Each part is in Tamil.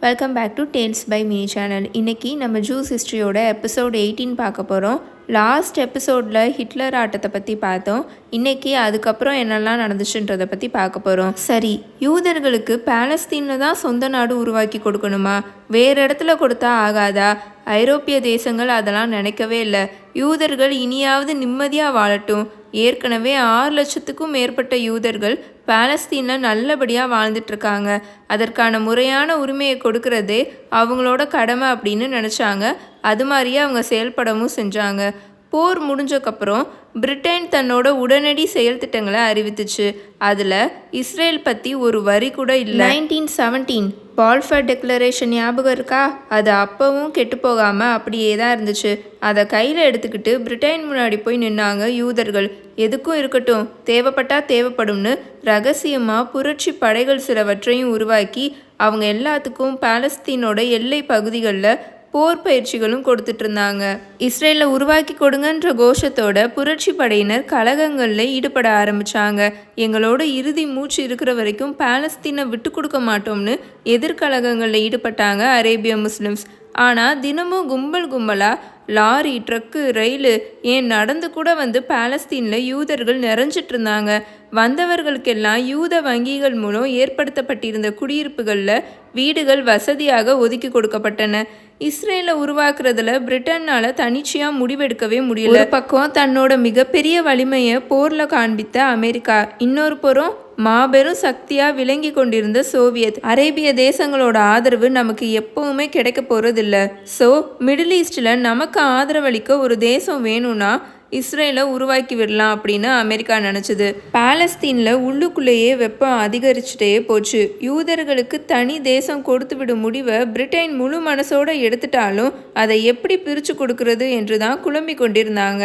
Welcome back to Tales by Mini channel. இன்றைக்கி நம்ம ஜூஸ் ஹிஸ்ட்ரியோட எபிசோட் 18 பார்க்க போகிறோம். லாஸ்ட் எபிசோடில் ஹிட்லர் ஆட்டத்தை பற்றி பார்த்தோம். இன்றைக்கி அதுக்கப்புறம் என்னெல்லாம் நடந்துச்சுன்றதை பற்றி பார்க்க போகிறோம். சரி, யூதர்களுக்கு பாலஸ்தீனில் தான் சொந்த நாடு உருவாக்கி கொடுக்கணுமா? வேறு இடத்துல கொடுத்தா ஆகாதா? ஐரோப்பிய தேசங்கள் அதெல்லாம் நினைக்கவே இல்லை. யூதர்கள் இனியாவது நிம்மதியாக வாழட்டும். ஏற்கனவே 6 லட்சத்துக்கும் மேற்பட்ட யூதர்கள் பாலஸ்தீனில் நல்லபடியாக வாழ்ந்துட்டுருக்காங்க. அதற்கான முறையான உரிமையை கொடுக்கறதே அவங்களோட கடமை அப்படின்னு நினச்சாங்க. அது மாதிரியே அவங்க செயல்படவும் செஞ்சாங்க. போர் முடிஞ்சக்கப்புறம் பிரிட்டன் தன்னோட உடனடி செயல் திட்டங்களை அறிவித்துச்சு. அதில் இஸ்ரேல் பற்றி ஒரு வரி கூட இல்லை. 1917 பால்ஃபர் டெக்ளரேஷன் ஞாபகம் இருக்கா? அது அப்பவும் கெட்டு போகாமல் அப்படியே தான் இருந்துச்சு. அதை கையில் எடுத்துக்கிட்டு பிரிட்டன் முன்னாடி போய் நின்னாங்க யூதர்கள். எதுக்கும் இருக்கட்டும், தேவைப்பட்டா தேவைப்படும்னு ரகசியமாக புரட்சி படைகள் சிலவற்றையும் உருவாக்கி அவங்க எல்லாத்துக்கும் பாலஸ்தீனோட எல்லை பகுதிகளில் போர் பயிற்சிகளும் கொடுத்துட்டு இருந்தாங்க. இஸ்ரேலில் உருவாக்கி கொடுங்கன்ற கோஷத்தோட புரட்சி படையினர் கலகங்களில் ஈடுபட ஆரம்பித்தாங்க. எங்களோட இறுதி மூச்சு இருக்கிற வரைக்கும் பாலஸ்தீனை விட்டு கொடுக்க மாட்டோம்னு எதிர்கலகங்களில் ஈடுபட்டாங்க அரேபிய முஸ்லிம்ஸ். ஆனால் தினமும் கும்பலாக லாரி, ட்ரக்கு, ரயிலு, ஏன் நடந்து கூட வந்து பாலஸ்தீனில் யூதர்கள் நிறைஞ்சிட்டு இருந்தாங்க. வந்தவர்களுக்கெல்லாம் யூத வங்கிகள் மூலம் ஏற்படுத்தப்பட்டிருந்த குடியிருப்புகளில் வீடுகள் வசதியாக ஒதுக்கி கொடுக்கப்பட்டன. இஸ்ரேலை உருவாக்குறதுல பிரிட்டனால் தனிச்சையாக முடிவெடுக்கவே முடியல. ஒரு பக்கம் தன்னோட மிகப்பெரிய வலிமையை போரில் காண்பித்த அமெரிக்கா, இன்னொரு புறம் மாபெரும் சக்தியாக விளங்கி கொண்டிருந்த சோவியத். அரேபிய தேசங்களோட ஆதரவு நமக்கு எப்பவுமே கிடைக்க போகிறதில்ல. ஸோ மிடில் ஈஸ்டில் நமக்கு ஆதரவளிக்க ஒரு தேசம் வேணும்னா இஸ்ரேலை உருவாக்கி விடலாம் அப்படின்னு அமெரிக்கா நினச்சிது. பாலஸ்தீனில் உள்ளுக்குள்ளேயே வெப்பம் அதிகரிச்சுட்டே போச்சு. யூதர்களுக்கு தனி தேசம் கொடுத்து விடும் முடிவை பிரிட்டன் முழு மனசோடு எடுத்துட்டாலும் அதை எப்படி பிரித்து கொடுக்கறது என்று தான் குழம்பி கொண்டிருந்தாங்க.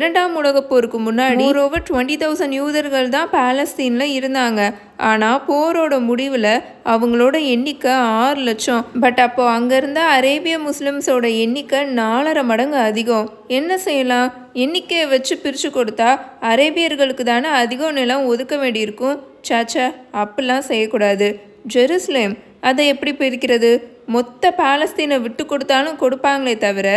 2ஆம் உலகப் போருக்கு முன்னாடி ஓவர் 20,000 யூதர்கள் தான் பாலஸ்தீனில் இருந்தாங்க. ஆனால் போரோட முடிவில் அவங்களோட எண்ணிக்கை 6 லட்சம். பட் அப்போ அங்கே இருந்த அரேபிய முஸ்லிம்ஸோட எண்ணிக்கை 4.5 மடங்கு அதிகம். என்ன செய்யலாம்? எண்ணிக்கையை வச்சு பிரித்து கொடுத்தா அரேபியர்களுக்கு தானே அதிகம் நிலம் ஒதுக்க வேண்டியிருக்கும். சாச்சா, அப்படிலாம் செய்யக்கூடாது. ஜெருசலேம், அதை எப்படி பிரிக்கிறது? மொத்த பாலஸ்தீனை விட்டு கொடுத்தாலும் கொடுப்பாங்களே தவிர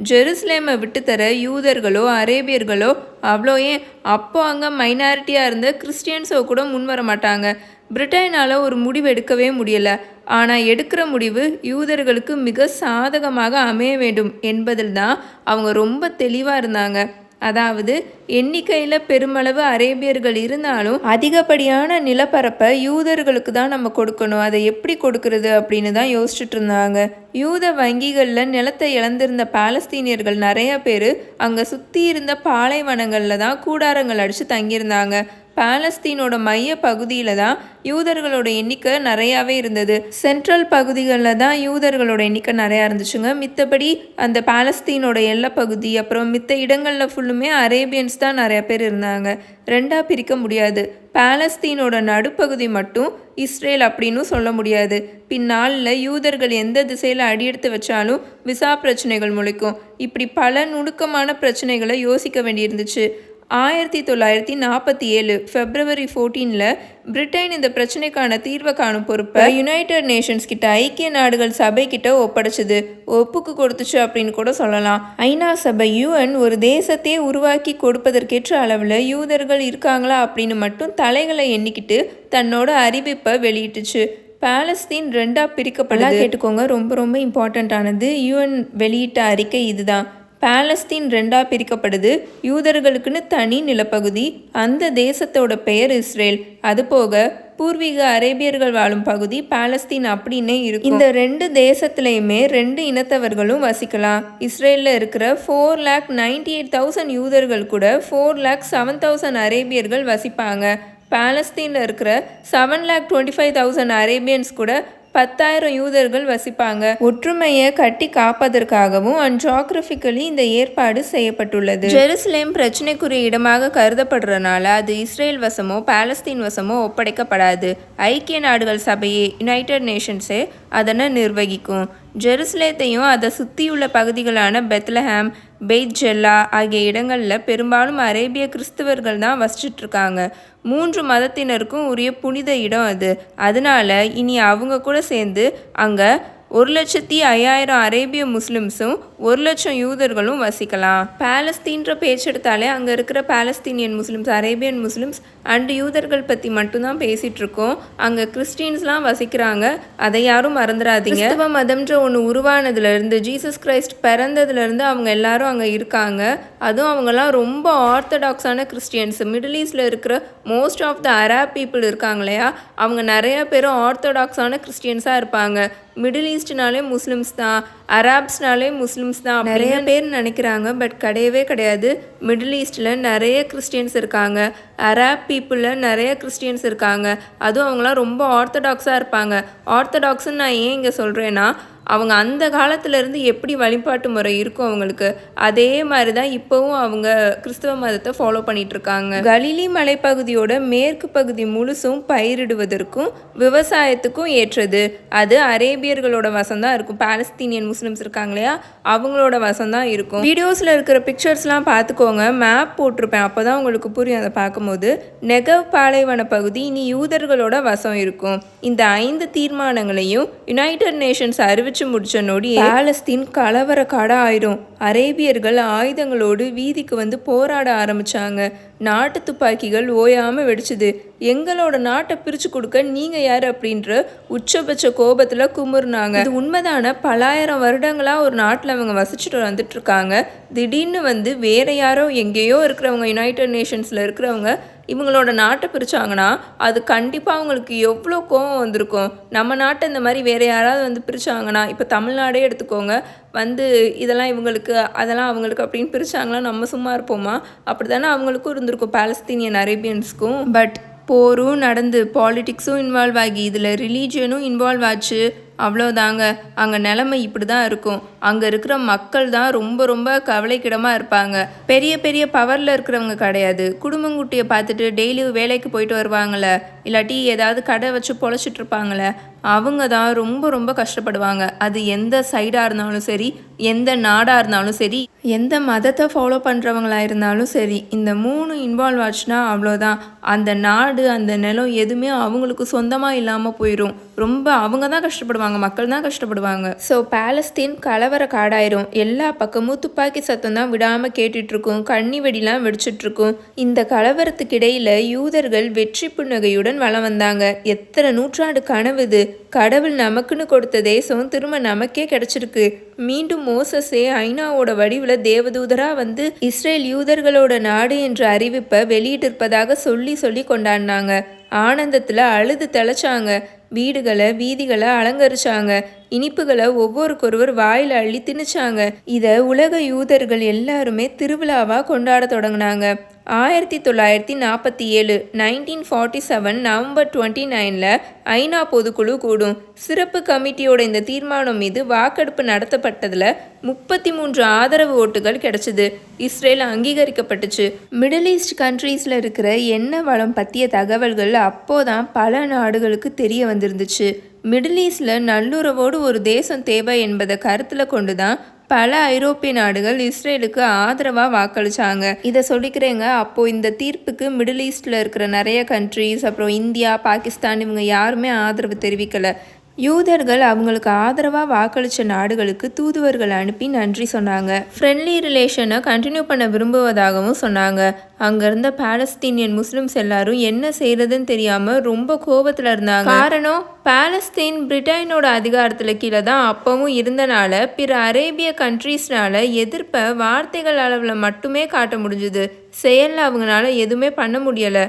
ஜெருசலேமை விட்டுத்தர யூதர்களோ அரேபியர்களோ அவ்வளோ ஏன் அப்போ அங்கே மைனாரிட்டியாக இருந்த கிறிஸ்டியன்ஸோ கூட முன் வர மாட்டாங்க. பிரிட்டனால் ஒரு முடிவு எடுக்கவே முடியலை. ஆனால் எடுக்கிற முடிவு யூதர்களுக்கு மிக சாதகமாக அமைய வேண்டும் என்பதில் தான் அவங்க ரொம்ப தெளிவாக இருந்தாங்க. அதாவது எண்ணிக்கையில் பெருமளவு அரேபியர்கள் இருந்தாலும் அதிகப்படியான நிலப்பரப்பை யூதர்களுக்கு தான் நம்ம கொடுக்கணும். அதை எப்படி கொடுக்கறது அப்படின்னு தான் யோசிச்சுட்டு இருந்தாங்க. யூத வங்கிகளில் நிலத்தை இழந்திருந்த பாலஸ்தீனியர்கள் நிறைய பேர் அங்கே சுற்றி இருந்த பாலைவனங்களில் தான் கூடாரங்கள் அடித்து தங்கியிருந்தாங்க. பாலஸ்தீனோட மைய பகுதியில் தான் யூதர்களோட எண்ணிக்கை நிறையாவே இருந்தது. சென்ட்ரல் பகுதிகளில் தான் யூதர்களோட எண்ணிக்கை நிறையா இருந்துச்சுங்க. மித்தபடி அந்த பாலஸ்தீனோட எல்லை பகுதி அப்புறம் மித்த இடங்களில் ஃபுல்லுமே அரேபியன்ஸ் தான் நிறையா பேர் இருந்தாங்க. 2ஆக பிரிக்க முடியாது. பாலஸ்தீனோட நடுப்பகுதி மட்டும் இஸ்ரேல் அப்படின்னு சொல்ல முடியாது. பின்னாளில் யூதர்கள் எந்த திசையில் அடியெடுத்து வச்சாலும் விசா பிரச்சனைகள் முளைக்கும். இப்படி பல நுணுக்கமான பிரச்சனைகளை யோசிக்க வேண்டியிருந்துச்சு. 1947 February 14 பிரிட்டன் இந்த பிரச்சனைக்கான தீர்வை காணும் பொறுப்பை யுனைடெட் நேஷன்ஸ் கிட்ட, ஐக்கிய நாடுகள் சபை கிட்ட ஒப்படைச்சது. ஒப்புக்கு கொடுத்துச்சு அப்படின்னு கூட சொல்லலாம். ஐநா சபை UN ஒரு தேசத்தையே உருவாக்கி கொடுப்பதற்கேற்ற அளவில் யூதர்கள் இருக்காங்களா அப்படின்னு மட்டும் தலைகளை எண்ணிக்கிட்டு தன்னோட அறிவிப்பை வெளியிட்டுச்சு. பாலஸ்தீன் 2ஆக பிரிக்கப்படலாம். கேட்டுக்கோங்க, ரொம்ப ரொம்ப இம்பார்ட்டண்ட்டானது. UN வெளியிட்ட அறிக்கை இதுதான். பாலஸ்தீன் 2ஆக பிரிக்கப்படுது. யூதர்களுக்குன்னு தனி நிலப்பகுதி, அந்த தேசத்தோட பெயர் இஸ்ரேல். அதுபோக பூர்வீக அரேபியர்கள் வாழும் பகுதி பாலஸ்தீன் அப்படின்னே இருக்கும். இந்த 2 தேசத்துலையுமே 2 இனத்தவர்களும் வசிக்கலாம். இஸ்ரேலில் இருக்கிற 4,98,000 யூதர்கள் கூட 4,07,000 அரேபியர்கள் வசிப்பாங்க. பாலஸ்தீனில் இருக்கிற 7,25,000 அரேபியன்ஸ் கூட 10,000 யூதர்கள் வசிப்பாங்க. ஒற்றுமையை கட்டி காப்பதற்காகவும் ஜியோகிராபிக்கலி இந்த ஏற்பாடு செய்யப்பட்டுள்ளது. ஜெருசலேம் பிரச்சனைக்குரிய இடமாக கருதப்படுறதுனால அது இஸ்ரேல் வசமோ பாலஸ்தீன் வசமோ ஒப்படைக்கப்படாது. ஐக்கிய நாடுகள் சபையே, யுனைடெட் நேஷன்ஸே அதனை நிர்வகிக்கும். ஜெருசலேத்தையும் அதை சுற்றியுள்ள பகுதிகளான பெத்லஹேம், பெய்த் ஜெல்லா ஆகிய இடங்களில் பெரும்பாலும் அரேபிய கிறிஸ்தவர்கள் தான் வசிச்சுட்ருக்காங்க. 3 மதத்தினருக்கும் உரிய புனித இடம் அது. அதனால இனி அவங்க கூட சேர்ந்து அங்கே 1,05,000 அரேபிய முஸ்லிம்ஸும் 1,00,000 யூதர்களும் வசிக்கலாம். பாலஸ்தீன்ற பேச்செடுத்தாலே அங்கே இருக்கிற Palestinian Muslims, Arabian Muslims and யூதர்கள் பற்றி மட்டும்தான் பேசிகிட்டு இருக்கோம். அங்கே கிறிஸ்டின்ஸ்லாம் வசிக்கிறாங்க, அதை யாரும் மறந்துடாதீங்க. கிறிஸ்தவ மதம்ன்ற ஒன்று உருவானதுலேருந்து, ஜீசஸ் கிரைஸ்ட் பிறந்ததுலேருந்து அவங்க எல்லாரும் அங்கே இருக்காங்க. அதுவும் அவங்கெல்லாம் ரொம்ப ஆர்த்தடாக்ஸான கிறிஸ்டியன்ஸ். மிடில் ஈஸ்டில் இருக்கிற most of the Arab people இருக்காங்க இல்லையா, அவங்க நிறைய பேரும் ஆர்த்தடாக்ஸான கிறிஸ்டியன்ஸாக இருப்பாங்க. மிடில் ஈஸ்ட்னாலே முஸ்லிம்ஸ் தான், அராப்ஸ்னாலே முஸ்லிம்ஸ் தான் நிறைய பேர் நினைக்கிறாங்க. பட் கிடையவே கிடையாது. மிடில் ஈஸ்டில் நிறைய கிறிஸ்டியன்ஸ் இருக்காங்க, அராப் பீப்புளில் நிறைய கிறிஸ்டியன்ஸ் இருக்காங்க. அதுவும் அவங்களாம் ரொம்ப ஆர்த்தடாக்ஸாக இருப்பாங்க. ஆர்த்தடாக்ஸ்ன்னு நான் ஏன் இங்கே சொல்கிறேன்னா, அவங்க அந்த காலத்துலேருந்து எப்படி வழிபாட்டு முறை இருக்கும் அவங்களுக்கு, அதே மாதிரி தான் இப்போவும் அவங்க கிறிஸ்தவ மதத்தை ஃபாலோ பண்ணிகிட்ருக்காங்க. கலிலி மலைப்பகுதியோட மேற்கு பகுதி முழுசும் பயிரிடுவதற்கும் விவசாயத்துக்கும் ஏற்றது. அது அரேபியர்களோட வசம்தான் இருக்கும். பாலஸ்தீனியன் முஸ்லிம்ஸ் இருக்காங்க இல்லையா, அவங்களோட வசம்தான் இருக்கும். வீடியோஸில் இருக்கிற பிக்சர்ஸ்லாம் பார்த்துக்கோங்க, மேப் போட்டிருப்பேன், அப்போ தான் உங்களுக்கு புரியும். அதை பார்க்கும்போது நெகவ் பாலைவன பகுதி இனி யூதர்களோட வசம் இருக்கும். இந்த 5 தீர்மானங்களையும் யுனைடெட் நேஷன்ஸ் அறிவிச்சு முடிச்ச நொடி பாலஸ்தீன் கலவர காடா ஆயிரும். அரேபியர்கள் ஆயுதங்களோடு வீதிக்கு வந்து போராட ஆரம்பிச்சாங்க. நாட்டு துப்பாக்கிகள் ஓயாம வெடிச்சுது. எங்களோட நாட்டை பிரிச்சு கொடுக்க நீங்க யாரு அப்படின்ற உச்சபட்ச கோபத்துல குமுறுனாங்க. இது உண்மைதான, பலாயிரம் வருடங்களா ஒரு நாட்டில் அவங்க வசிச்சுட்டு வந்துட்டு இருக்காங்க. திடீர்னு வந்து வேற யாரோ எங்கேயோ இருக்கிறவங்க, யுனைடெட் நேஷன்ஸ்ல இருக்கிறவங்க இவங்களோட நாட்டை பிரித்தாங்கன்னா அது கண்டிப்பாக அவங்களுக்கு எவ்வளோ கோவம் வந்திருக்கும். நம்ம நாட்டை இந்த மாதிரி வேறு யாராவது வந்து பிரித்தாங்கன்னா, இப்போ தமிழ்நாடே எடுத்துக்கோங்க, வந்து இதெல்லாம் இவங்களுக்கு அதெல்லாம் அவங்களுக்கு அப்படின்னு பிரித்தாங்களா நம்ம சும்மா இருப்போமா? அப்படி தானே அவங்களுக்கும் இருந்திருக்கும், பாலஸ்தீனியன் அரேபியன்ஸ்க்கும். பட் போரும் நடந்து, பாலிட்டிக்ஸும் இன்வால்வ் ஆகி, இதில் ரிலீஜியனும் இன்வால்வ் ஆச்சு. அவ்வளோதாங்க, அங்கே நிலைமை இப்படி தான் இருக்கும். அங்கே இருக்கிற மக்கள் தான் ரொம்ப ரொம்ப கவலைக்கிடமாக இருப்பாங்க. பெரிய பெரிய பவரில் இருக்கிறவங்க கிடையாது. குடும்பங்குட்டியை பார்த்துட்டு டெய்லி வேலைக்கு போயிட்டு வருவாங்களே, இல்லாட்டி ஏதாவது கடை வச்சு பொழைச்சிட்டு இருப்பாங்களே, அவங்க தான் ரொம்ப ரொம்ப கஷ்டப்படுவாங்க. அது எந்த சைடாக இருந்தாலும் சரி, எந்த நாடாக இருந்தாலும் சரி, எந்த மதத்தை ஃபாலோ பண்ணுறவங்களா இருந்தாலும் சரி, இந்த 3 இன்வால்வ் ஆச்சுன்னா அவ்வளோதான். அந்த நாடு, அந்த நிலம் எதுவுமே அவங்களுக்கு சொந்தமாக இல்லாமல் போயிடும். ரொம்ப அவங்க தான் கஷ்டப்படுவாங்க, மக்கள் தான் கஷ்டப்படுவாங்க. ஸோ பாலஸ்தீன் கலவர காடாயிரும். எல்லா பக்கமும் துப்பாக்கி சத்தம் தான் விடாமல் கேட்டுட்ருக்கும், கண்ணி வெடிலாம் வெடிச்சிட்ருக்கும். இந்த கலவரத்துக்கு இடையில் யூதர்கள் வெற்றி புன்னகையுடன் வலம் வந்தாங்க. எத்தனை நூற்றாண்டு கனவு இது! கடவுள் நமக்குன்னு கொடுத்த தேசம் திரும்ப நமக்கே கிடைச்சிருக்கு. மீண்டும் மோசஸே ஐநாவோட வடிவில் தேவதூதராக வந்து இஸ்ரேல் யூதர்களோட நாடு என்ற அறிவிப்பை வெளியிட்டிருப்பதாக சொல்லி கொண்டாடினாங்க. ஆனந்தத்தில் அழுது தெளிச்சாங்க. வீடுகளை வீதிகளை அலங்கரிச்சாங்க. இனிப்புகளை ஒவ்வொருக்கொருவர் வாயில் அள்ளி திணிச்சாங்க. இதை உலக யூதர்கள் எல்லாருமே திருவிழாவாக கொண்டாட தொடங்கினாங்க. 1947 1947 நவம்பர் 29 ஐநா பொதுக்குழு கூடும். சிறப்பு கமிட்டியோட இந்த தீர்மானம் மீது வாக்கெடுப்பு நடத்தப்பட்டதில் 33 ஆதரவு ஓட்டுகள் கிடைச்சிது. இஸ்ரேல் அங்கீகரிக்கப்பட்டுச்சு. மிடில் ஈஸ்ட் கண்ட்ரீஸில் இருக்கிற எண்ணெய் வளம் பற்றிய தகவல்கள் அப்போதான் பல நாடுகளுக்கு தெரிய வந்திருந்துச்சு. மிடில் ஈஸ்டில் நல்லுறவோடு ஒரு தேசம் தேவை என்பதை கருத்தில் கொண்டு தான் பல ஐரோப்பிய நாடுகள் இஸ்ரேலுக்கு ஆதரவாக வாக்களிச்சாங்க. இதை சொல்லிக்கிறேங்க. அப்போது இந்த தீர்ப்புக்கு மிடில் ஈஸ்டில் இருக்கிற நிறைய கண்ட்ரீஸ், அப்புறம் இந்தியா, பாகிஸ்தான், இவங்க யாருமே ஆதரவு தெரிவிக்கலை. யூதர்கள் அவங்களுக்கு ஆதரவாக வாக்களித்த நாடுகளுக்கு தூதுவர்கள் அனுப்பி நன்றி சொன்னாங்க. ஃப்ரெண்ட்லி ரிலேஷனை கண்டினியூ பண்ண விரும்புவதாகவும் சொன்னாங்க. அங்கே இருந்த பாலஸ்தீனியன் முஸ்லிம்ஸ் எல்லாரும் என்ன செய்யறதுன்னு தெரியாமல் ரொம்ப கோபத்தில் இருந்தாங்க. காரணம், பாலஸ்தீன் பிரிட்டனோட அதிகாரத்தில் கீழே தான் அப்பவும் இருந்தனால பிற அரேபிய கண்ட்ரீஸ்னால எதிர்ப்பை வார்த்தைகள் அளவில் மட்டுமே காட்ட முடிஞ்சுது. செயலில் அவங்களால எதுவுமே பண்ண முடியலை.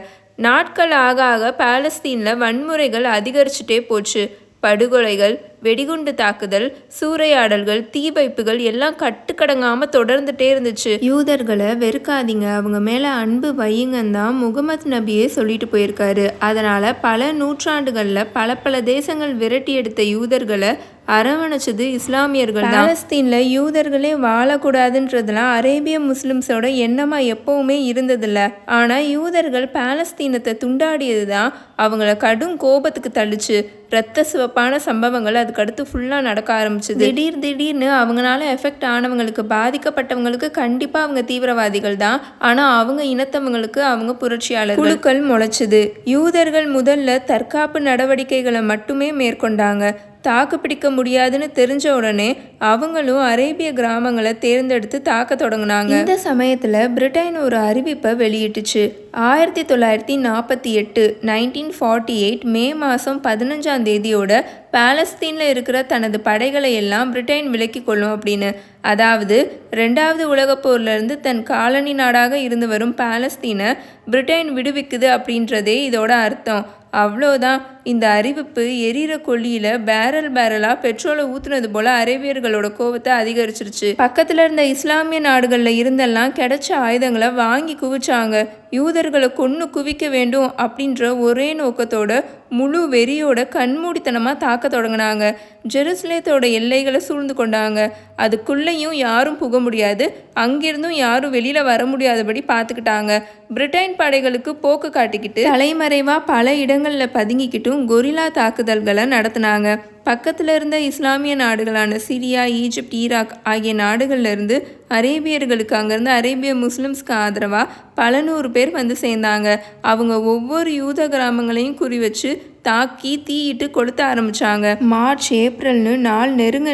நாட்கள் ஆக ஆக பாலஸ்தீனில் வன்முறைகள் அதிகரிச்சுட்டே போச்சு. படுகொலைகள், வெடிகுண்டு தாக்குதல், சூறையாடல்கள், தீ வைப்புகள் எல்லாம் கட்டுக்கடங்காமல் தொடர்ந்துட்டே இருந்துச்சு. யூதர்களை வெறுக்காதீங்க, அவங்க மேலே அன்பு வையுங்கன்னு தான் முகமது நபியே சொல்லிட்டு போயிருக்காரு. அதனால் பல நூற்றாண்டுகளில் பல தேசங்கள் விரட்டி எடுத்த யூதர்களை அரவணைச்சது இஸ்லாமியர்கள். பாலஸ்தீனில் யூதர்களே வாழக்கூடாதுன்றதுலாம் அரேபிய முஸ்லிம்ஸோட எண்ணமாக எப்பவுமே இருந்ததில்ல. ஆனால் யூதர்கள் பாலஸ்தீனத்தை துண்டாடியது தான் அவங்கள கடும் கோபத்துக்கு தள்ளிச்சு. இரத்த சிவப்பான சம்பவங்கள் அதுக்கடுத்து ஃபுல்லாக நடக்க ஆரம்பிச்சுது. திடீர்னு அவங்களால எஃபெக்ட் ஆனவங்களுக்கு, பாதிக்கப்பட்டவங்களுக்கு கண்டிப்பாக அவங்க தீவிரவாதிகள் தான். ஆனால் அவங்க இனத்தவங்களுக்கு அவங்க புரட்சியாளர் குழுக்கள் முளைச்சுது. யூதர்கள் முதல்ல தற்காப்பு நடவடிக்கைகளை மட்டுமே மேற்கொண்டாங்க. தாக்கு பிடிக்க முடியாதுன்னு தெரிஞ்ச உடனே அவங்களும் அரேபிய கிராமங்களை தேர்ந்தெடுத்து தாக்க தொடங்கினாங்க. இந்த சமயத்தில் பிரிட்டன் ஒரு அறிவிப்பை வெளியிட்டுச்சு. 1948 1948 மே மாதம் 15ஆம் தேதியோட பாலஸ்தீனில் இருக்கிற தனது படைகளை எல்லாம் பிரிட்டன் விலக்கி கொள்ளும் அப்படின்னு. அதாவது 2வது உலகப் போர்லேருந்து தன் காலனி நாடாக இருந்து வரும் பாலஸ்தீனை பிரிட்டன் விடுவிக்குது அப்படின்றதே இதோட அர்த்தம். அவ்வளோதான். இந்த அறிவிப்பு எரியிற கொல்லியில் பேரலாக பெட்ரோலை ஊற்றுனது போல் அரேபியர்களோட கோபத்தை அதிகரிச்சிருச்சு. பக்கத்தில் இருந்த இஸ்லாமிய நாடுகளில் இருந்தெல்லாம் கிடைச்ச ஆயுதங்களை வாங்கி குவிச்சாங்க. யூதர்களை கொன்று குவிக்க வேண்டும் அப்படின்ற ஒரே நோக்கத்தோட முழு வெறியோட கண்மூடித்தனமாக தாக்க தொடங்கினாங்க. ஜெருசலேத்தோட எல்லைகளை சூழ்ந்து கொண்டாங்க. அதுக்குள்ளேயும் யாரும் புக முடியாது, அங்கிருந்தும் யாரும் வெளியில் வர முடியாதபடி பார்த்துக்கிட்டாங்க. பிரிட்டன் படைகளுக்கு போக்கு காட்டிக்கிட்டு தலைமறைவாக பல இடங்களில் பதுங்கிக்கிட்டும் கொரில்லா தாக்குதல்களை நடத்தினாங்க. பக்கத்தில் இருந்த இஸ்லாமிய நாடுகளான சிரியா, ஈஜிப்ட், ஈராக் ஆகிய நாடுகள்ல இருந்து அரேபியர்களுக்கு அங்கேருந்து அரேபிய முஸ்லிம்ஸ்க்கு ஆதரவாக பல 100 பேர் வந்து சேர்ந்தாங்க. அவங்க ஒவ்வொரு யூத கிராமங்களையும் குறி வச்சு தாக்கி தீயிட்டு கொளுத்த ஆரம்பிச்சாங்க. மார்ச் ஏப்ரல்னு நாள் நெருங்க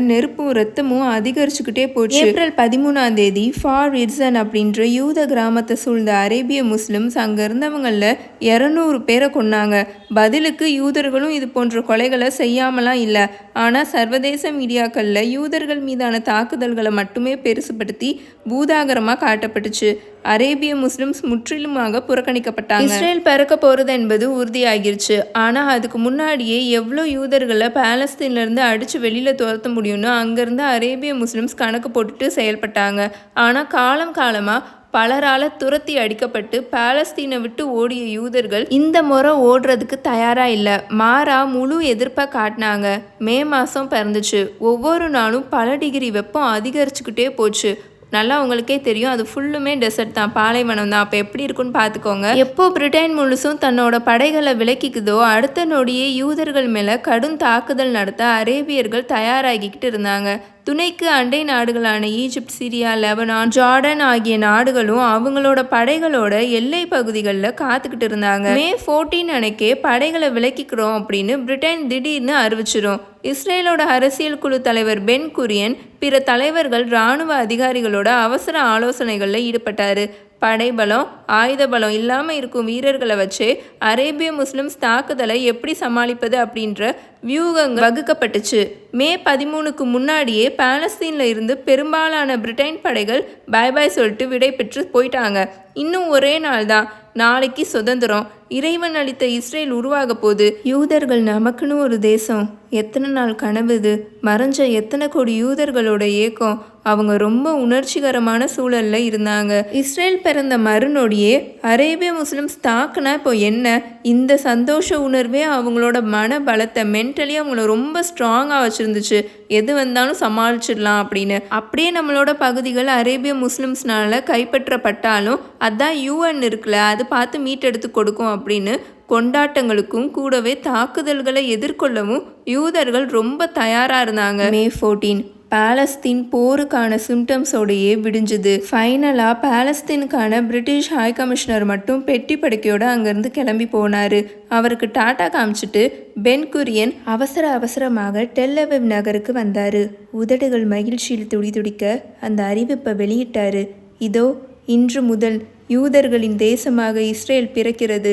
நெருப்பும் ரத்தமும் அதிகரிச்சுக்கிட்டே போச்சு. ஏப்ரல் 13ஆம் தேதி ஃபார் இர்சன் அப்படின்ற யூத கிராமத்தை சூழ்ந்த அரேபிய முஸ்லிம்ஸ் அங்கே இருந்தவங்களில் 200 பேரை கொன்னாங்க. பதிலுக்கு யூதர்களும் இது போன்ற கொலைகளை செய்யாமலாம் இல்லை. ஆனால் சர்வதேச மீடியாக்களில் யூதர்கள் மீதான தாக்குதல்களை மட்டுமே பெருசுபடுத்தி பூதாகரமாக காட்டப்பட்டுச்சு. அரேபிய முஸ்லிம்ஸ் முற்றிலுமாக புறக்கணிக்கப்பட்டாங்க. இஸ்ரேல் பறக்க போகிறது என்பது உறுதியாகிருச்சு. ஆனால் அதுக்கு முன்னாடியே எவ்வளோ யூதர்களை பாலஸ்தீன்லேருந்து அடித்து வெளியில் துரத்த முடியும்னு அங்கேருந்து அரேபிய முஸ்லிம்ஸ் கணக்கு போட்டுட்டு செயல்பட்டாங்க. ஆனால் காலமாக பலரால் துரத்தி அடிக்கப்பட்டு பாலஸ்தீனை விட்டு ஓடிய யூதர்கள் இந்த முறை ஓடுறதுக்கு தயாராக இல்லை. மாறா முழு எதிர்ப்பாக காட்டினாங்க. மே மாதம் பிறந்துச்சு. ஒவ்வொரு நாளும் பல டிகிரி வெப்பம் அதிகரிச்சுக்கிட்டே போச்சு. நல்லா உங்களுக்கே தெரியும், அது ஃபுல்லுமே டெசர்ட் தான், பாலைவனம் தான். அப்போ எப்படி இருக்குன்னு பார்த்துக்கோங்க. எப்போ பிரிட்டன் முழுசும் தன்னோட படைகளை விலக்கிக்குதோ அடுத்த நொடியே யூதர்கள் மேலே கடும் தாக்குதல் நடத்த அரேபியர்கள் தயாராகிக்கிட்டு இருந்தாங்க. துணைக்கு அண்டை நாடுகளான ஈஜிப்ட், சிரியா, லெபனான், ஜார்டன் ஆகிய நாடுகளும் அவங்களோட படைகளோட எல்லை பகுதிகளில் காத்துக்கிட்டு இருந்தாங்க. மே 14 அன்னைக்கே படைகளை விலக்கிக்கிறோம் அப்படின்னு பிரிட்டன் திடீர்னு அறிவிச்சிரும். இஸ்ரேலோட அரசியல் குழு தலைவர் பென் குரியன் பிற தலைவர்கள் இராணுவ அதிகாரிகளோட அவசர ஆலோசனைகளில் ஈடுபட்டார். படைபலம், ஆயுத பலம் இல்லாமல் இருக்கும் வீரர்களை வச்சே அரேபிய முஸ்லிம்ஸ் தாக்குதலை எப்படி சமாளிப்பது அப்படின்ற வியூகங்கள் வகுக்கப்பட்டுச்சு. மே 13க்கு முன்னாடியே பாலஸ்தீனில் இருந்து பெரும்பாலான பிரிட்டன் படைகள் பாய் சொல்லிட்டு விடை பெற்று போயிட்டாங்க. இன்னும் ஒரே நாள் தான், நாளைக்கு சுதந்திரம். இறைவன் அளித்த இஸ்ரேல் உருவாக போகுது. யூதர்கள் நமக்குன்னு ஒரு தேசம். எத்தனை நாள் கனவு இது. மறைஞ்ச எத்தனை கோடி யூதர்களோட ஏக்கம். அவங்க ரொம்ப உணர்ச்சிகரமான சூழல்ல இருந்தாங்க. இஸ்ரேல் பிறந்த மறுநொடியே அரேபிய முஸ்லிம்ஸ் தாக்குனா இப்போ என்ன, இந்த சந்தோஷ உணர்வே அவங்களோட மன பலத்தை மென்டலி அவங்கள ரொம்ப ஸ்ட்ராங்காக வச்சுருந்துச்சு. எது வந்தாலும் சமாளிச்சிடலாம் அப்படின்னு. அப்படியே நம்மளோட பகுதிகள் அரேபிய முஸ்லிம்ஸ்னால கைப்பற்றப்பட்டாலும் அதான் யூஎன் இருக்குல்ல, அது பார்த்து மீட்டெடுத்து கொடுக்கும் அப்படின்னு கொண்டாட்டங்களுக்கும் கூடவே தாக்குதல்களை எதிர்கொள்ளவும் யூதர்கள் ரொம்ப தயாராக இருந்தாங்க. மே 14 பாலஸ்தீன் போருக்கான சிம்டம்ஸோடையே விடிஞ்சுது. ஃபைனலாக பாலஸ்தீனுக்கான பிரிட்டிஷ் ஹை கமிஷனர் மட்டும் பெட்டி படுக்கையோடு அங்கேருந்து கிளம்பி போனார். அவருக்கு டாட்டா காமிச்சிட்டு பென் குரியன் அவசரமாக டெல் அவிவ் நகருக்கு வந்தார். உதடுகள் மகிழ்ச்சியில் துடிக்க அந்த அறிவிப்பை வெளியிட்டார். இதோ இன்று முதல் யூதர்களின் தேசமாக இஸ்ரேல் பிறக்கிறது.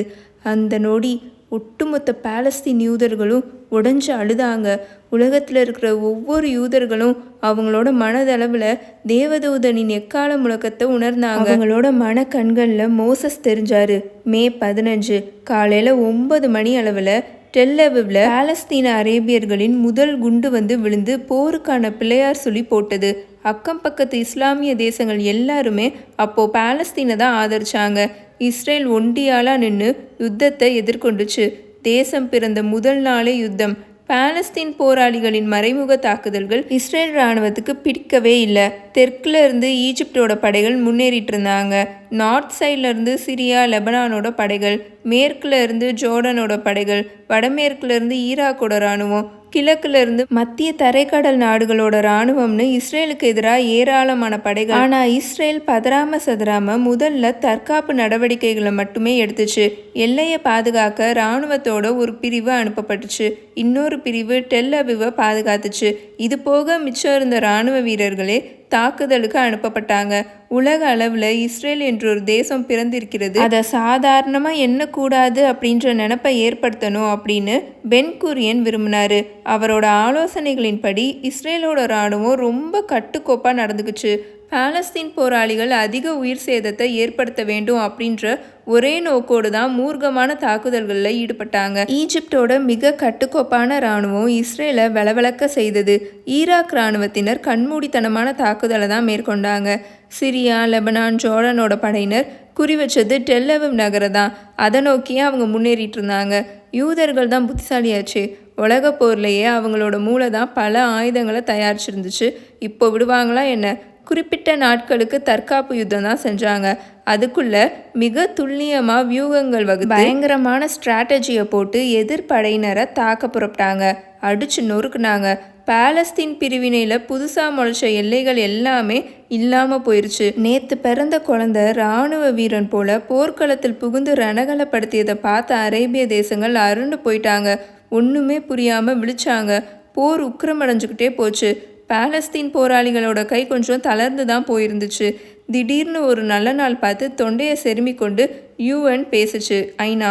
அந்த நொடி ஒட்டுமொத்த பாலஸ்தீன் யூதர்களும் உடைஞ்சு அழுதாங்க. உலகத்தில் இருக்கிற ஒவ்வொரு யூதர்களும் அவங்களோட மனதளவில் தேவதூதனின் எக்கால முழக்கத்தை உணர்ந்தாங்க. அவங்களோட மனக்கண்களில் மோசஸ் தெரிஞ்சாரு. மே 15 காலையில் 9 மணி அளவில் டெல் அவிவ்ல பாலஸ்தீன அரேபியர்களின் முதல் குண்டு வந்து விழுந்து போருக்கான பிள்ளையார் சொல்லி போட்டது. அக்கம் பக்கத்து இஸ்லாமிய தேசங்கள் எல்லாருமே அப்போ பாலஸ்தீனை தான் ஆதரிச்சாங்க. இஸ்ரேல் ஒண்டியாலா நின்று யுத்தத்தை எதிர்கொண்டுச்சு. தேசம் பிறந்த முதல் நாளே யுத்தம். பாலஸ்தீன் போராளிகளின் மறைமுக தாக்குதல்கள் இஸ்ரேல் இராணுவத்துக்கு பிடிக்கவே இல்லை. தெற்குல இருந்து ஈஜிப்டோட படைகள் முன்னேறிட்டு இருந்தாங்க. நார்த் சைட்லேருந்து சிரியா லெபனானோட படைகள், மேற்குல இருந்து ஜோர்டானோட படைகள், வடமேற்குல இருந்து ஈராக்கோட இராணுவம், கிழக்குல இருந்து மத்திய தரைக்கடல் நாடுகளோட இராணுவம்னு இஸ்ரேலுக்கு எதிராக ஏராளமான படைகள். ஆனால் இஸ்ரேல் பதறாம சதறாம முதல்ல தற்காப்பு நடவடிக்கைகளை மட்டுமே எடுத்துச்சு. எல்லையை பாதுகாக்க இராணுவத்தோட ஒரு பிரிவு அனுப்பப்பட்டுச்சு. இன்னொரு பிரிவு டெல் அவிவை பாதுகாத்துச்சு. இது போக மிச்சம் இருந்த இராணுவ வீரர்களே தாக்குதலுக்கு அனுப்பப்பட்டாங்க. உலக அளவில் இஸ்ரேல் என்ற ஒரு தேசம் பிறந்திருக்கிறது, அதை சாதாரணமாக எண்ணக்கூடாது அப்படின்ற நினப்பை ஏற்படுத்தணும் அப்படின்னு பென் குரியன் விரும்பினாரு. அவரோட ஆலோசனைகளின்படி இஸ்ரேலோட இராணுவம் ரொம்ப கட்டுக்கோப்பாக நடந்துக்குச்சு. பாலஸ்தீன் போராளிகள் அதிக உயிர் சேதத்தை ஏற்படுத்த வேண்டும் அப்படின்ற ஒரே நோக்கோடு தான் மூர்க்கமான தாக்குதல்களில் ஈடுபட்டாங்க. ஈஜிப்டோட மிக கட்டுக்கோப்பான இராணுவம் இஸ்ரேலை வளவளக்க செய்தது. ஈராக் இராணுவத்தினர் கண்மூடித்தனமான தாக்குதலை தான் மேற்கொண்டாங்க. சிரியா, லெபனான், ஜோர்டானோட படையினர் குறி வச்சது டெல் அவிவ் நகரை தான். அதை நோக்கியே அவங்க முன்னேறிட்டு இருந்தாங்க. யூதர்கள் தான் புத்திசாலியாச்சு. உலக போர்லேயே அவங்களோட மூளை தான் பல ஆயுதங்களை தயாரிச்சிருந்துச்சு. இப்போ விடுவாங்களா என்ன? குறிப்பிட்ட நாட்களுக்கு தற்காப்பு யுத்தம் தான் செஞ்சாங்க. அதுக்குள்ள மிக துல்லியமாக வியூகங்கள் வகுத்து பயங்கரமான ஸ்ட்ராட்டஜியை போட்டு எதிர்படையினரை தாக்க புறப்பட்டாங்க. அடிச்சு நொறுக்குனாங்க. பாலஸ்தீன் பிரிவினையில் புதுசாக முளைச்ச எல்லைகள் எல்லாமே இல்லாமல் போயிருச்சு. நேற்று பிறந்த குழந்தை இராணுவ வீரன் போல போர்க்களத்தில் புகுந்து ரணகலப்படுத்தியதை பார்த்த அரேபிய தேசங்கள் அருண்டு போயிட்டாங்க. ஒன்றுமே புரியாமல் விழிச்சாங்க. போர் உக்கிரமடைஞ்சுக்கிட்டே போச்சு. பாலஸ்தீன் போராளிகளோட கை கொஞ்சம் தளர்ந்து தான் போயிருந்துச்சு. திடீர்னு ஒரு நல்ல நாள் பார்த்து தொண்டையை செருமி கொண்டு யூஎன் பேசுச்சு. ஐநா,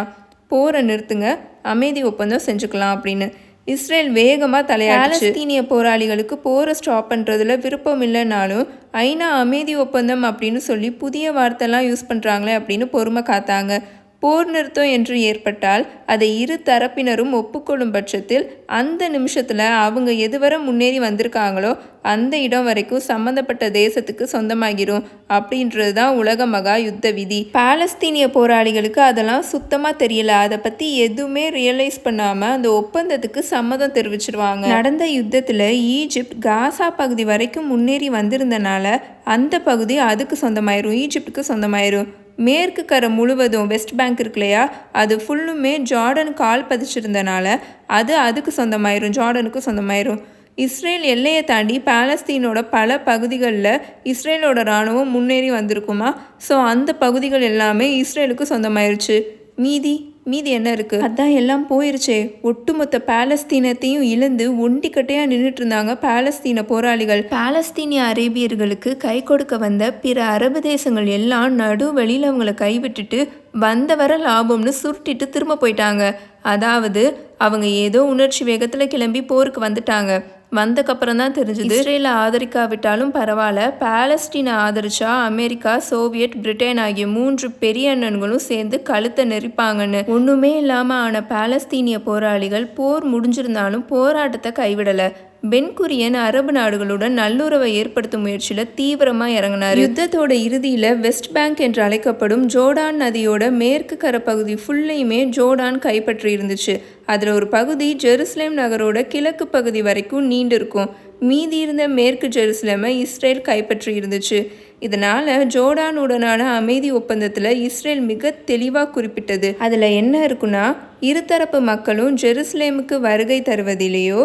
போரை நிறுத்துங்க, அமைதி ஒப்பந்தம் செஞ்சுக்கலாம் அப்படின்னு. இஸ்ரேல் வேகமாக தலையாடுச்சு. பாலஸ்தீனிய போராளிகளுக்கு போரை ஸ்டாப் பண்ணுறதுல விருப்பம் இல்லைனாலும் ஐநா அமைதி ஒப்பந்தம் அப்படின்னு சொல்லி புதிய வார்த்தைலாம் யூஸ் பண்ணுறாங்களே அப்படின்னு பொறுமை காத்தாங்க. போர் நிறுத்தம் என்று ஏற்பட்டால் அதை இரு தரப்பினரும் ஒப்புக்கொள்ளும் பட்சத்தில் அந்த நிமிஷத்தில் அவங்க எதுவரை முன்னேறி வந்திருக்காங்களோ அந்த இடம் வரைக்கும் சம்மந்தப்பட்ட தேசத்துக்கு சொந்தமாகிரும் அப்படின்றது தான் உலக மகா யுத்த விதி. பாலஸ்தீனிய போராளிகளுக்கு அதெல்லாம் சுத்தமாக தெரியல. அதை பற்றி எதுவுமே ரியலைஸ் பண்ணாமல் அந்த ஒப்பந்தத்துக்கு சம்மதம் தெரிவிச்சிருவாங்க. நடந்த யுத்தத்தில் ஈஜிப்ட் காசா பகுதி வரைக்கும் முன்னேறி வந்திருந்தனால அந்த பகுதி அதுக்கு சொந்தமாயிரும், ஈஜிப்டுக்கு சொந்தமாயிரும். மேற்கு கரை முழுவதும் வெஸ்ட் பேங்க் இருக்கு இல்லையா, அது ஃபுல்லுமே ஜார்டன் கால் பதிச்சிருந்தனால அது அதுக்கு சொந்தமாயிரும், ஜார்டனுக்கு சொந்தமாயிரும். இஸ்ரேல் எல்லையை தாண்டி பாலஸ்தீனோட பல பகுதிகளில் இஸ்ரேலோட இராணுவம் முன்னேறி வந்திருக்குமா. ஸோ அந்த பகுதிகள் எல்லாமே இஸ்ரேலுக்கு சொந்தமாயிருச்சு. மீதி என்ன இருக்குது? அதான் எல்லாம் போயிருச்சே. ஒட்டுமொத்த பாலஸ்தீனத்தையும் இழந்து ஒண்டிக்கட்டையாக நின்றுட்டு இருந்தாங்க பாலஸ்தீன போராளிகள். பாலஸ்தீனிய அரேபியர்களுக்கு கை கொடுக்க வந்த பிற அரபு தேசங்கள் எல்லாம் நடு வெளியில் அவங்கள கைவிட்டுட்டு வந்த வர லாபம்னு சுருட்டிட்டு திரும்ப போயிட்டாங்க. அதாவது அவங்க ஏதோ உணர்ச்சி வேகத்தில் கிளம்பி போருக்கு வந்துட்டாங்க. வந்தக்கப்புறம் தான் தெரிஞ்சது இஸ்ரேலை ஆதரிக்காவிட்டாலும் பரவாயில்ல, பாலஸ்டீனை ஆதரிச்சா அமெரிக்கா, சோவியட், பிரிட்டன் ஆகிய 3 பெரிய அண்ணன்களும் சேர்ந்து கழுத்தை நெரிப்பாங்கன்னு. ஒன்றுமே இல்லாமல் ஆன பாலஸ்தீனிய போராளிகள் போர் முடிஞ்சிருந்தாலும் போராட்டத்தை கைவிடலை. பென் குரியன் அரபு நாடுகளுடன் நல்லுறவை ஏற்படுத்தும் முயற்சியில் தீவிரமாக இறங்கினார். யுத்தத்தோட இறுதியில் வெஸ்ட் பேங்க் என்று அழைக்கப்படும் ஜோர்டான் நதியோட மேற்கு கரை பகுதி ஃபுல்லையுமே ஜோர்டான் கைப்பற்றி இருந்துச்சு. அதில் ஒரு பகுதி ஜெருசலேம் நகரோட கிழக்கு பகுதி வரைக்கும் நீண்டு இருக்கும். மீதி இருந்த மேற்கு ஜெருசலேமை இஸ்ரேல் கைப்பற்றி இருந்துச்சு. இதனால் ஜோர்டானுடனான அமைதி ஒப்பந்தத்தில் இஸ்ரேல் மிக தெளிவாக குறிப்பிட்டது. அதில் என்ன இருக்குன்னா, இருதரப்பு மக்களும் ஜெருசலேமுக்கு வருகை தருவதிலேயோ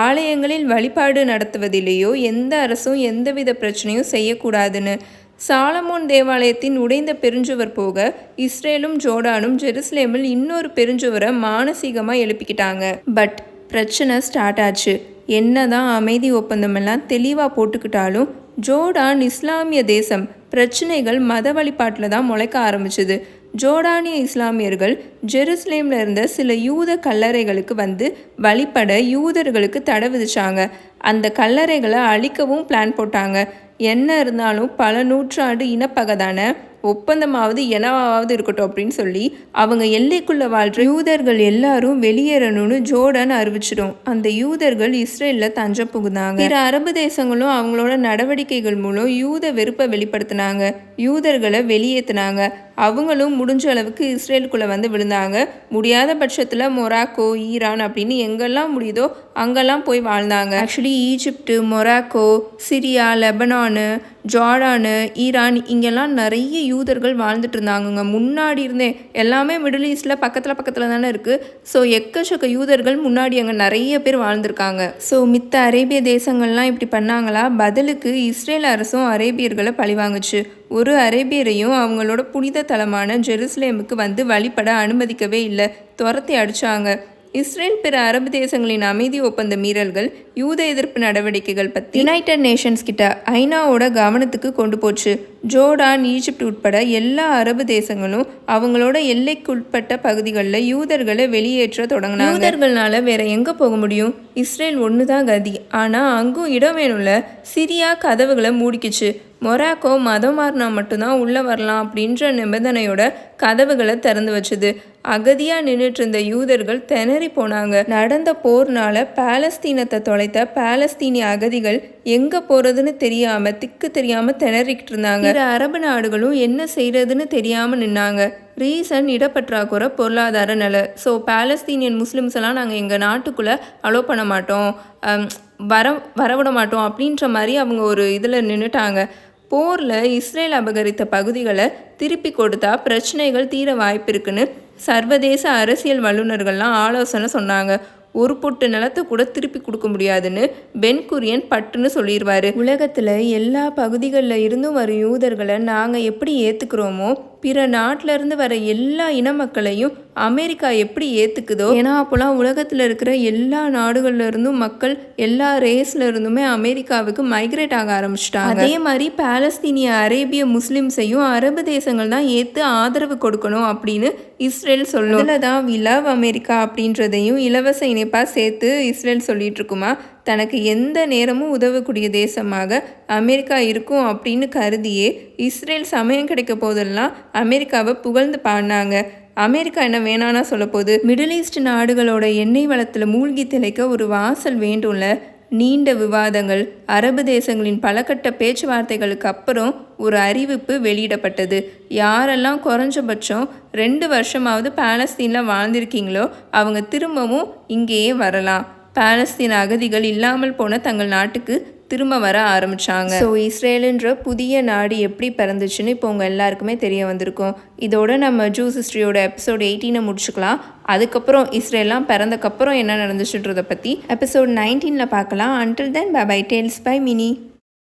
ஆலயங்களில் வழிபாடு நடத்துவதிலேயோ எந்த அரசும் எந்தவித பிரச்சனையும் செய்யக்கூடாதுன்னு. சாலமோன் தேவாலயத்தின் உடைந்த பெருஞ்சுவர் போக இஸ்ரேலும் ஜோர்டானும் ஜெருசலேமில் இன்னொரு பெருஞ்சுவரை மானசீகமாக எழுப்பிக்கிட்டாங்க. பட் பிரச்சனை ஸ்டார்ட் ஆச்சு. என்னதான் அமைதி ஒப்பந்தமெல்லாம் தெளிவாக போட்டுக்கிட்டாலும் ஜோர்டான் இஸ்லாமிய தேசம். பிரச்சனைகள் மத வழிபாட்டில் தான் முளைக்க ஆரம்பிச்சுது. ஜோர்டானிய இஸ்லாமியர்கள் ஜெருசலேமில் இருந்த சில யூத கல்லறைகளுக்கு வந்து வழிபட யூதர்களுக்கு தடை விதிச்சாங்க. அந்த கல்லறைகளை அழிக்கவும் பிளான் போட்டாங்க. என்ன இருந்தாலும் பல நூற்றாண்டு இனப்பகை தானே, ஒப்பந்தமாவது என்னவாவது இருக்கட்டும் அப்படின்னு சொல்லி அவங்க எல்லைக்குள்ளே வாழ்கிற யூதர்கள் எல்லாரும் வெளியேறணும்னு ஜோர்டான் அறிவிச்சிடும். அந்த யூதர்கள் இஸ்ரேலில் தஞ்சம் புகுந்தாங்க. பிற அரபு தேசங்களும் அவங்களோட நடவடிக்கைகள் மூலம் யூத வெறுப்பை வெளிப்படுத்தினாங்க, யூதர்களை வெளியேற்றினாங்க. அவங்களும் முடிஞ்ச அளவுக்கு இஸ்ரேலுக்குள்ளே வந்து விழுந்தாங்க. முடியாத பட்சத்தில் மொராக்கோ, ஈரான் அப்படின்னு எங்கெல்லாம் முடியுதோ அங்கெல்லாம் போய் வாழ்ந்தாங்க. Actually Egypt, Morocco, Syria, Lebanon, Jordan, Iran இங்கெல்லாம் நிறைய யூதர்கள் வாழ்ந்துட்டு இருந்தாங்கங்க. முன்னாடி இருந்தே எல்லாமே மிடில் ஈஸ்டில் பக்கத்தில் தானே இருக்குது. ஸோ எக்கச்சக்க யூதர்கள் முன்னாடி அங்கே நிறைய பேர் வாழ்ந்திருக்காங்க. ஸோ மித்த அரேபிய தேசங்கள்லாம் இப்படி பண்ணாங்களா? பதிலுக்கு இஸ்ரேல் அரசும் அரேபியர்களை பழிவாங்குச்சு. ஒரு அரேபியரையும் அவங்களோட புனித தலமான ஜெருசலேமுக்கு வந்து வழிபட அனுமதிக்கவே இல்லை, துரத்தி அடித்தாங்க. இஸ்ரேல் பிற அரபு தேசங்களின் அமைதி ஒப்பந்த மீறல்கள், யூத எதிர்ப்பு நடவடிக்கைகள் பற்றி யுனைடெட் நேஷன்ஸ் கிட்ட ஐநாவோட கவனத்துக்கு கொண்டு போச்சு. ஜோர்டான், ஈஜிப்ட் உட்பட எல்லா அரபு தேசங்களும் அவங்களோட எல்லைக்குட்பட்ட பகுதிகளில் யூதர்களை வெளியேற்ற தொடங்கினாங்க. யூதர்களால வேற எங்கே போக முடியும்? இஸ்ரேல் ஒன்று தான் கதி. ஆனால் அங்கும் இடம் வேணும்ல. சிரியா கதவுகளை மூடிக்குச்சு. மொராக்கோ மதம் மாறினா மட்டும்தான் உள்ளே வரலாம் அப்படின்ற நிபந்தனையோட கதவுகளை திறந்து வச்சுது. அகதியாக நின்றுட்டு இருந்த யூதர்கள் திணறி போனாங்க. நடந்த போர்னால பாலஸ்தீனத்தை தொலைத்த பாலஸ்தீனிய அகதிகள் எங்கே போகிறதுன்னு தெரியாமல் திக்கு தெரியாமல் திணறிக்கிட்டு இருந்தாங்க. அரபு நாடுகளும் என்ன செய்கிறதுன்னு தெரியாமல் நின்னாங்க. ரீசன் இடப்பற்றாக்குறை, பொருளாதார நிலை. ஸோ பாலஸ்தீனியன் முஸ்லிம்ஸ் எல்லாம் நாங்கள் எங்கள் நாட்டுக்குள்ளே அலோவ் பண்ண மாட்டோம், வரவிட மாட்டோம் அப்படின்ற மாதிரி அவங்க ஒரு இதில் நின்றுட்டாங்க. போரில் இஸ்ரேல் அபகரித்த பகுதிகளை திருப்பி கொடுத்தா பிரச்சனைகள் தீர வாய்ப்பு இருக்குன்னு சர்வதேச அரசியல் வல்லுநர்கள்லாம் ஆலோசனை சொன்னாங்க. ஒரு பொட்டு நிலத்தை கூட திருப்பி கொடுக்க முடியாதுன்னு பென் குரியன் பட்டுன்னு சொல்லிடுவார். உலகத்தில் எல்லா பகுதிகளில் இருந்தும் வரும் யூதர்களை நாங்கள் எப்படி ஏற்றுக்கிறோமோ பிற நாட்டிலேருந்து வர எல்லா இன மக்களையும் அமெரிக்கா எப்படி ஏற்றுக்குதோ, ஏன்னா அப்போலாம் உலகத்தில் இருக்கிற எல்லா நாடுகள்ல இருந்தும் மக்கள் எல்லா ரேஸ்ல இருந்துமே அமெரிக்காவுக்கு மைக்ரேட் ஆக ஆரம்பிச்சிட்டாங்க. அதே மாதிரி பாலஸ்தீனிய அரேபிய முஸ்லிம்ஸையும் அரபு தேசங்கள் தான் ஏற்று ஆதரவு கொடுக்கணும் அப்படின்னு இஸ்ரேல் சொல்லும். அதில் தான் வி லவ் அமெரிக்கா அப்படின்றதையும் இலவச இணைப்பாக சேர்த்து இஸ்ரேல் சொல்லிட்டு இருக்குமா. தனக்கு எந்த நேரமும் உதவக்கூடிய தேசமாக அமெரிக்கா இருக்கும் அப்படின்னு கருதியே இஸ்ரேல் சமயம் கிடைக்க போதெல்லாம் அமெரிக்காவை புகழ்ந்து பாடினாங்க. அமெரிக்கா என்ன வேணான்னா சொல்ல போகுது? மிடில் ஈஸ்ட் நாடுகளோட எண்ணெய் வளத்தில் மூழ்கி திளைக்க ஒரு வாசல் வேண்டும்ல. நீண்ட விவாதங்கள், அரபு தேசங்களின் பலகட்ட பேச்சுவார்த்தைகளுக்கு அப்புறம் ஒரு அறிவிப்பு வெளியிடப்பட்டது. யாரெல்லாம் குறைஞ்சபட்சம் 2 வருஷமாவது பாலஸ்தீனில் வாழ்ந்திருக்கீங்களோ அவங்க திரும்பவும் இங்கேயே வரலாம். பாலஸ்தீன அகதிகள் இல்லாமல் போன தங்கள் நாட்டுக்கு திரும்ப வர ஆரம்பித்தாங்க. ஸோ இஸ்ரேலுன்ற புதிய நாடு எப்படி பிறந்துச்சுன்னு இப்போ உங்கள் எல்லாருக்குமே தெரிய வந்திருக்கும். இதோட நம்ம ஜூஸ் ஹிஸ்ட்ரியோட எபிசோட் 18 முடிச்சுக்கலாம். அதுக்கப்புறம் இஸ்ரேல்லாம் பிறந்தக்கப்புறம் என்ன நடந்துச்சுன்றதை பற்றி எபிசோட் 19 பார்க்கலாம். Until then bye bye, Tales by mini.